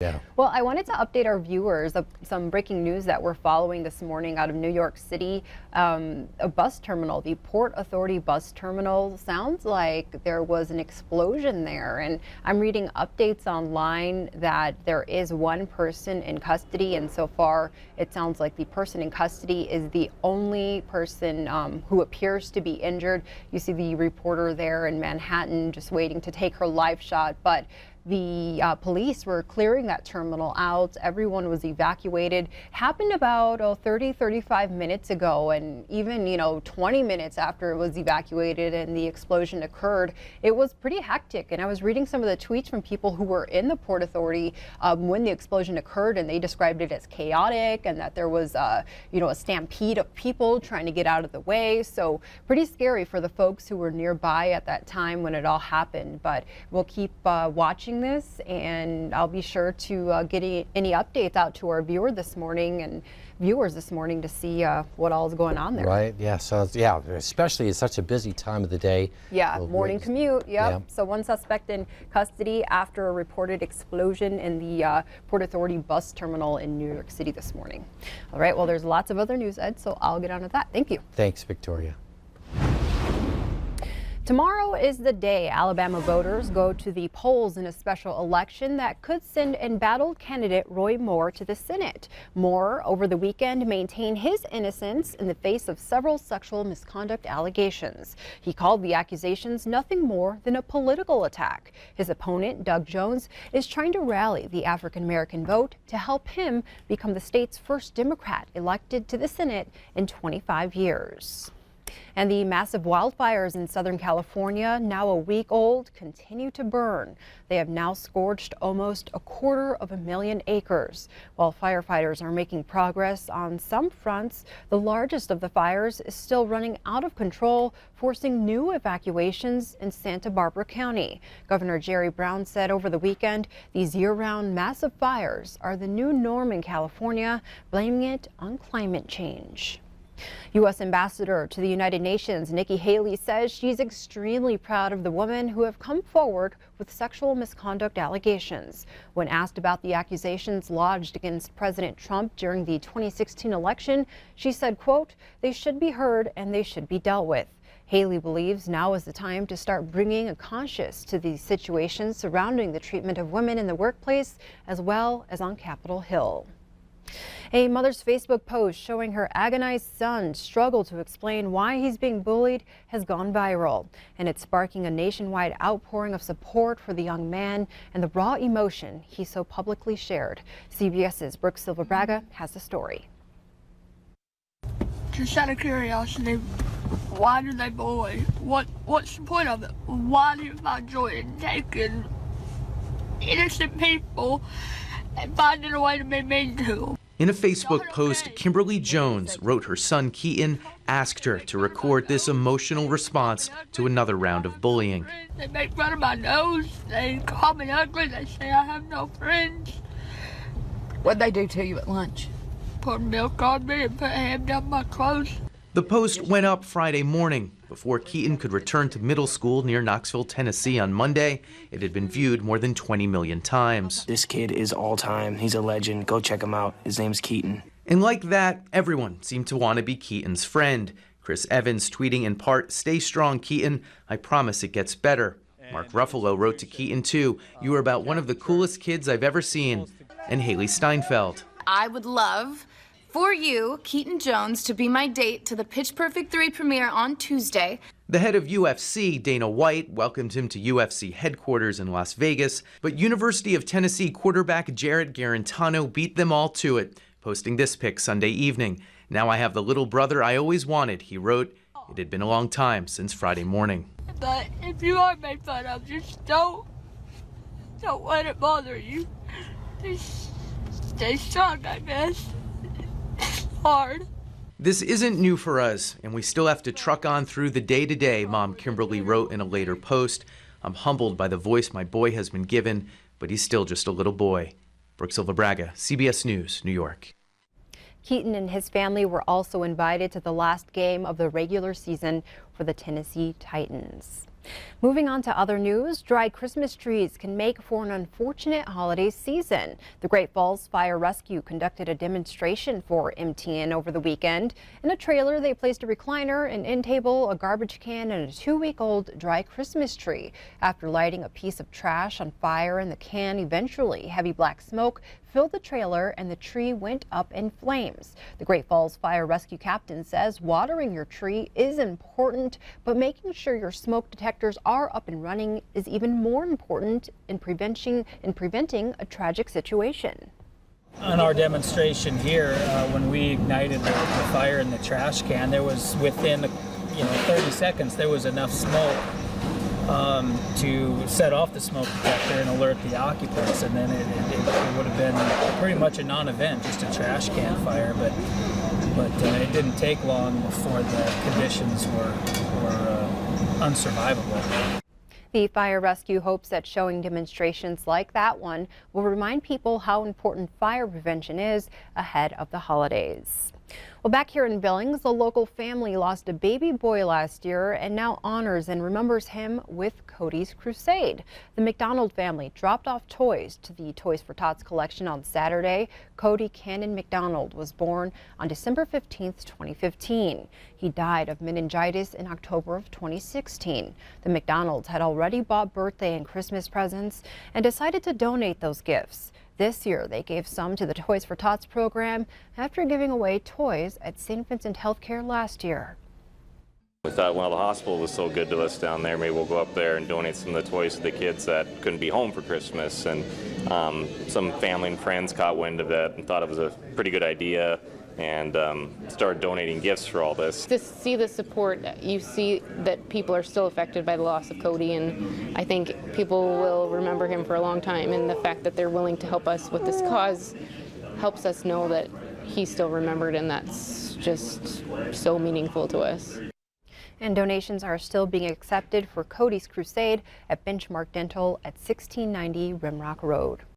Yeah. Well, I wanted to update our viewers of some breaking news that we're following this morning out of New York City. A bus terminal, the Port Authority bus terminal, sounds like there was an explosion there. And I'm reading updates online that there is one person in custody. And so far, it sounds like the person in custody is the only person who appears to be injured. You see the reporter there in Manhattan just waiting to take her live shot. But the police were clearing that terminal out. Everyone was evacuated. Happened about 35 minutes ago, and even 20 minutes after it was evacuated and the explosion occurred, it was pretty hectic. And I was reading some of the tweets from people who were in the Port Authority when the explosion occurred, and they described it as chaotic and that there was a stampede of people trying to get out of the way. So pretty scary for the folks who were nearby at that time when it all happened. But we'll keep watching this, and I'll be sure to get any updates out to our viewers this morning to see what all is going on there. Right. Yeah. So yeah, especially it's such a busy time of the day. Yeah. Morning commute. Yep. Yeah. So one suspect in custody after a reported explosion in the Port Authority bus terminal in New York City this morning. All right. Well, there's lots of other news, Ed, so I'll get on with that. Thank you. Thanks, Victoria. Tomorrow is the day Alabama voters go to the polls in a special election that could send embattled candidate Roy Moore to the Senate. Moore, over the weekend, maintained his innocence in the face of several sexual misconduct allegations. He called the accusations nothing more than a political attack. His opponent, Doug Jones, is trying to rally the African-American vote to help him become the state's first Democrat elected to the Senate in 25 years. And the massive wildfires in Southern California, now a week old, continue to burn. They have now scorched almost 250,000 acres. While firefighters are making progress on some fronts, the largest of the fires is still running out of control, forcing new evacuations in Santa Barbara County. Governor Jerry Brown said over the weekend these year-round massive fires are the new norm in California, blaming it on climate change. U.S. Ambassador to the United Nations Nikki Haley says she's extremely proud of the women who have come forward with sexual misconduct allegations. When asked about the accusations lodged against President Trump during the 2016 election, she said, quote, "They should be heard and they should be dealt with." Haley believes now is the time to start bringing a conscience to these situations surrounding the treatment of women in the workplace as well as on Capitol Hill. A mother's Facebook post showing her agonized son struggle to explain why he's being bullied has gone viral, and it's sparking a nationwide outpouring of support for the young man and the raw emotion he so publicly shared. CBS's Brooke Silva-Braga has the story. Just out of curiosity, why do they bully? What's the point of it? Why do you find joy in taking innocent people and finding a way to be mean to them? In a Facebook post, Kimberly Jones wrote her son Keaton asked her to record this emotional response to another round of bullying. They make fun of my nose, they call me ugly, they say I have no friends. What'd they do to you at lunch? Pour milk on me and put ham down my clothes. The post went up Friday morning. Before Keaton could return to middle school near Knoxville, Tennessee on Monday, it had been viewed more than 20 million times. This kid is all time. He's a legend. Go check him out. His name's Keaton. And like that, everyone seemed to want to be Keaton's friend. Chris Evans tweeting in part, "Stay strong, Keaton. I promise it gets better." Mark Ruffalo wrote to Keaton too, "You are about one of the coolest kids I've ever seen." And Haley Steinfeld. I would love for you, Keaton Jones, to be my date to the Pitch Perfect 3 premiere on Tuesday. The head of UFC, Dana White, welcomed him to UFC headquarters in Las Vegas, but University of Tennessee quarterback Jarrett Garantano beat them all to it, posting this pic Sunday evening. "Now I have the little brother I always wanted," he wrote. It had been a long time since Friday morning. But if you are made fun of, just don't let it bother you. Just stay strong, I guess. Hard. This isn't new for us, and we still have to truck on through the day-to-day, Mom Kimberly wrote in a later post. "I'm humbled by the voice my boy has been given, but he's still just a little boy." Brooke Silva-Braga, CBS News, New York. Keaton and his family were also invited to the last game of the regular season for the Tennessee Titans. Moving on to other news, dry Christmas trees can make for an unfortunate holiday season. The Great Falls Fire Rescue conducted a demonstration for MTM over the weekend. In a trailer, they placed a recliner, an end table, a garbage can, and a 2-week-old dry Christmas tree. After lighting a piece of trash on fire in the can, eventually heavy black smoke filled the trailer and the tree went up in flames. The Great Falls Fire Rescue captain says watering your tree is important, but making sure your smoke detectors are up and running is even more important in preventing a tragic situation. On our demonstration here, when we ignited the fire in the trash can, there was within 30 seconds there was enough smoke to set off the smoke detector and alert the occupants, and then it would have been pretty much a non-event, just a trash can fire. But it didn't take long before the conditions were unsurvivable. The Fire Rescue hopes that showing demonstrations like that one will remind people how important fire prevention is ahead of the holidays. Well, back here in Billings, a local family lost a baby boy last year and now honors and remembers him with Cody's Crusade. The McDonald family dropped off toys to the Toys for Tots collection on Saturday. Cody Cannon McDonald was born on December 15, 2015. He died of meningitis in October of 2016. The McDonalds had already bought birthday and Christmas presents and decided to donate those gifts. This year, they gave some to the Toys for Tots program after giving away toys at St. Vincent Healthcare last year. We thought, well, the hospital was so good to us down there, maybe we'll go up there and donate some of the toys to the kids that couldn't be home for Christmas. And some family and friends caught wind of it and thought it was a pretty good idea, and started donating gifts for all this. To see the support, you see that people are still affected by the loss of Cody, and I think people will remember him for a long time, and the fact that they're willing to help us with this cause helps us know that he's still remembered, and that's just so meaningful to us. And donations are still being accepted for Cody's Crusade at Benchmark Dental at 1690 Rimrock Road.